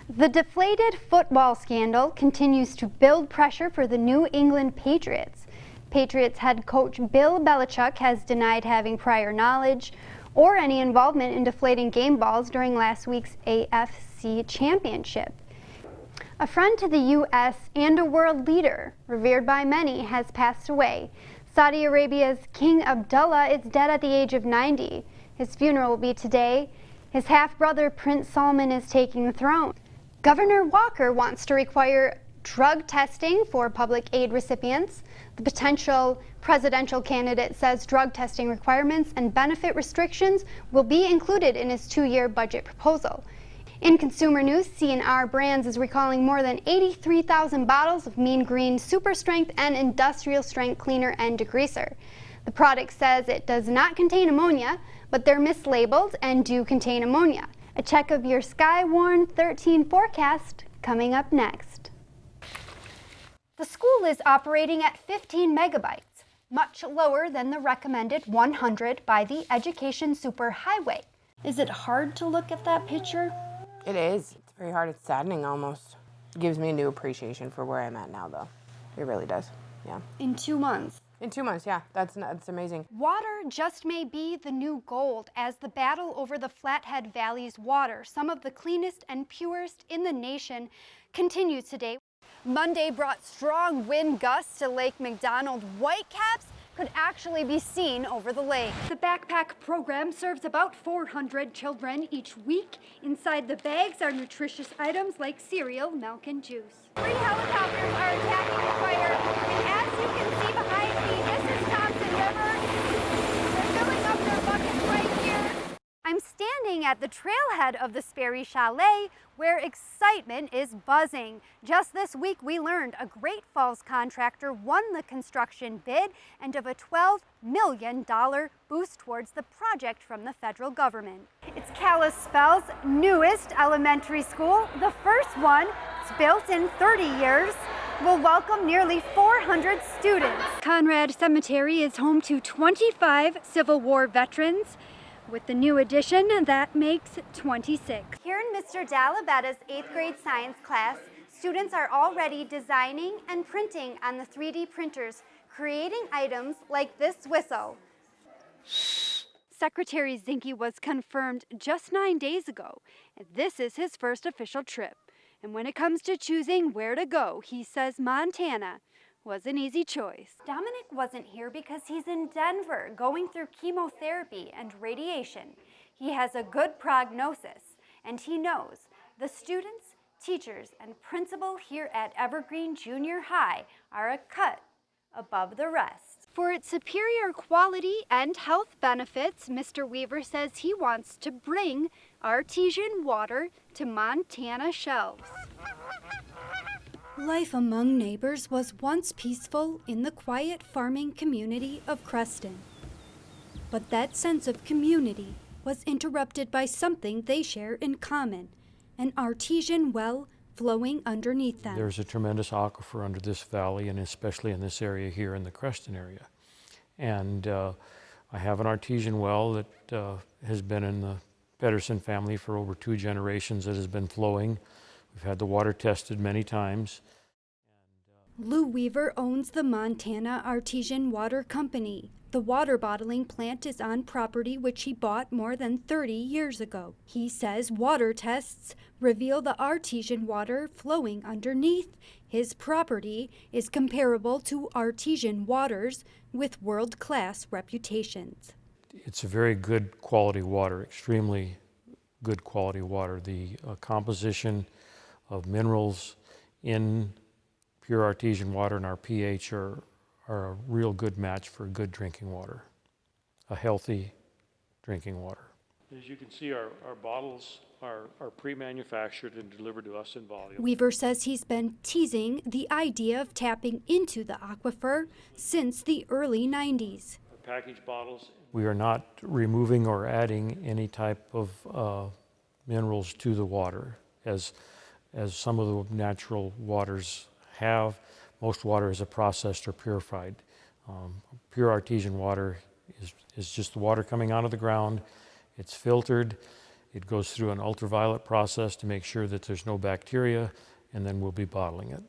The deflated football scandal continues to build pressure for the New England Patriots. Patriots head coach Bill Belichick has denied having prior knowledge or any involvement in deflating game balls during last week's AFC Championship. A friend to the U.S. and a world leader, revered by many, has passed away. Saudi Arabia's King Abdullah is dead at the age of 90. His funeral will be today. His half-brother Prince Salman is taking the throne. Governor Walker wants to require drug testing for public aid recipients. The potential presidential candidate says drug testing requirements and benefit restrictions will be included in his two-year budget proposal. In consumer news, C&R Brands is recalling more than 83,000 bottles of Mean Green Super Strength and Industrial Strength Cleaner and Degreaser. The product says it does not contain ammonia, but they're mislabeled and do contain ammonia. A check of your Skywarn 13 forecast coming up next. The school is operating at 15 megabytes, much lower than the recommended 100 by the Education Superhighway. Is it hard to look at that picture? It is. It's very hard. It's saddening almost. It gives me a new appreciation for where I'm at now, though. It really does. Yeah. In 2 months. In 2 months, yeah. That's amazing. Water just may be the new gold as the battle over the Flathead Valley's water, some of the cleanest and purest in the nation, continues today. Monday brought strong wind gusts to Lake McDonald. Whitecaps could actually be seen over the lake. The backpack program serves about 400 children each week. Inside the bags are nutritious items like cereal, milk, and juice. 3 helicopters are attacking the fire, and as you can see behind me, this is Thompson River. They're filling up their buckets right here. I'm standing at the trailhead of the Sperry Chalet, where excitement is buzzing. Just this week, we learned a Great Falls contractor won the construction bid and of a $12 million boost towards the project from the federal government. It's Kalispell's newest elementary school, the first one. It's built in 30 years. Will welcome nearly 400 students. Conrad Cemetery is home to 25 Civil War veterans. With the new addition, that makes 26. Here in Mr. Dalabetta's 8th grade science class, students are already designing and printing on the 3D printers, creating items like this whistle. Secretary Zinke was confirmed just 9 days ago, and this is his first official trip. And when it comes to choosing where to go, he says Montana was an easy choice. Dominic wasn't here because he's in Denver going through chemotherapy and radiation. He has a good prognosis, and he knows the students, teachers, and principal here at Evergreen Junior High are a cut above the rest. For its superior quality and health benefits, Mr. Weaver says he wants to bring artesian water to Montana shelves. Life among neighbors was once peaceful in the quiet farming community of Creston. But that sense of community was interrupted by something they share in common, an artesian well flowing underneath them. There's a tremendous aquifer under this valley, and especially in this area here in the Creston area. And I have an artesian well that has been in the Pedersen family for over 2 generations that has been flowing. We've had the water tested many times. Lou Weaver owns the Montana Artesian Water Company. The water bottling plant is on property which he bought more than 30 years ago. He says water tests reveal the artesian water flowing underneath his property is comparable to artesian waters with world-class reputations. It's a very good quality water, extremely good quality water. The composition of minerals in pure artesian water and our pH are a real good match for good drinking water, a healthy drinking water. As you can see, our bottles are pre-manufactured and delivered to us in volume. Weaver says he's been teasing the idea of tapping into the aquifer since the early 90s. Our packaged bottles. We are not removing or adding any type of minerals to the water, as some of the natural waters have. Most water is processed or purified. Pure artesian water is just the water coming out of the ground. It's filtered, It goes through an ultraviolet process to make sure that there's no bacteria, and then we'll be bottling it.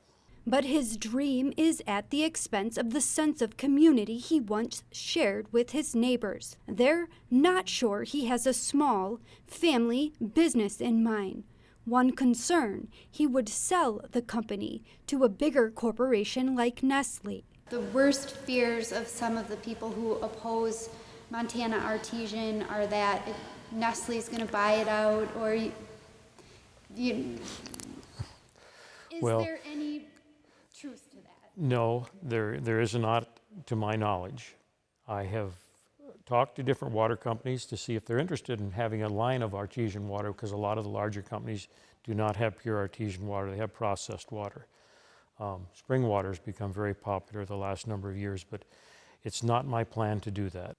But his dream is at the expense of the sense of community he once shared with his neighbors. They're not sure he has a small family business in mind. One concern, he would sell the company to a bigger corporation like Nestle. The worst fears of some of the people who oppose Montana Artesian are that Nestle's going to buy it out, or is there any truth to that? No, there is not, to my knowledge. I have talked to different water companies to see if they're interested in having a line of artesian water, because a lot of the larger companies do not have pure artesian water, they have processed water. Spring water has become very popular the last number of years, but it's not my plan to do that.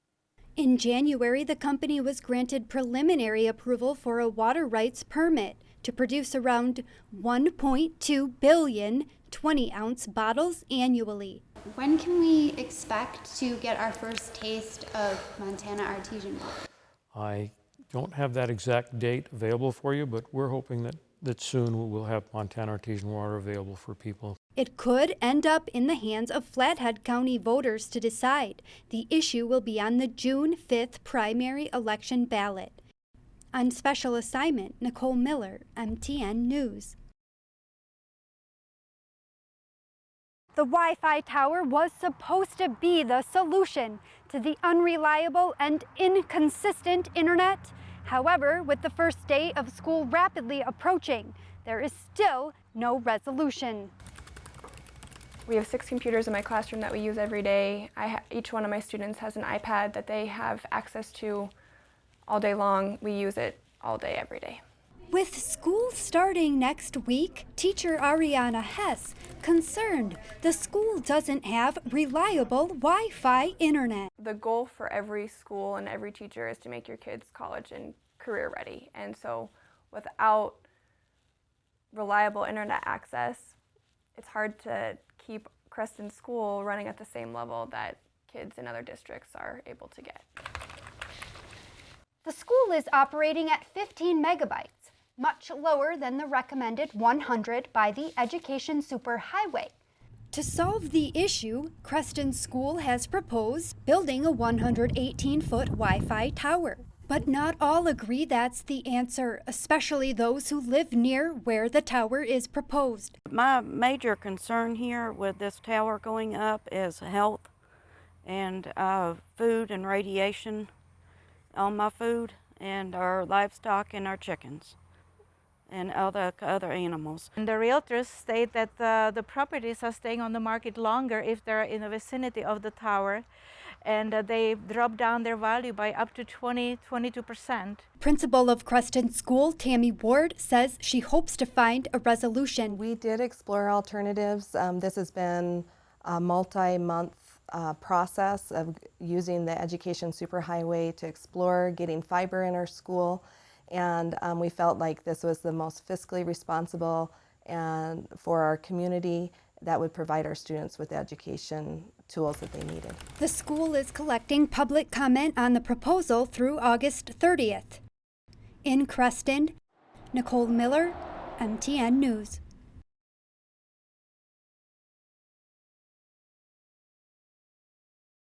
In January, the company was granted preliminary approval for a water rights permit to produce around 1.2 billion 20-ounce bottles annually. When can we expect to get our first taste of Montana Artesian water? I don't have that exact date available for you, but we're hoping that soon we'll have Montana Artesian water available for people. It could end up in the hands of Flathead County voters to decide. The issue will be on the June 5th primary election ballot. On special assignment, Nicole Miller, MTN News. The Wi-Fi tower was supposed to be the solution to the unreliable and inconsistent internet. However, with the first day of school rapidly approaching, there is still no resolution. We have 6 computers in my classroom that we use every day. Each one of my students has an iPad that they have access to all day long. We use it all day, every day. With school starting next week, teacher Ariana Hess concerned the school doesn't have reliable Wi-Fi internet. The goal for every school and every teacher is to make your kids college and career ready. And so without reliable internet access, it's hard to keep Creston School running at the same level that kids in other districts are able to get. The school is operating at 15 megabytes, much lower than the recommended 100 by the Education Superhighway. To solve the issue, Creston School has proposed building a 118-foot Wi-Fi tower. But not all agree that's the answer, especially those who live near where the tower is proposed. My major concern here with this tower going up is health and food and radiation on my food and our livestock and our chickens and other animals. And the realtors state that the properties are staying on the market longer if they're in the vicinity of the tower, and they drop down their value by up to 22%. Principal of Creston School, Tammy Ward, says she hopes to find a resolution. We did explore alternatives. This has been a multi-month process of using the Education Superhighway to explore getting fiber in our school, and we felt like this was the most fiscally responsible and for our community that would provide our students with the education tools that they needed. The school is collecting public comment on the proposal through August 30th. In Creston, Nicole Miller, MTN News.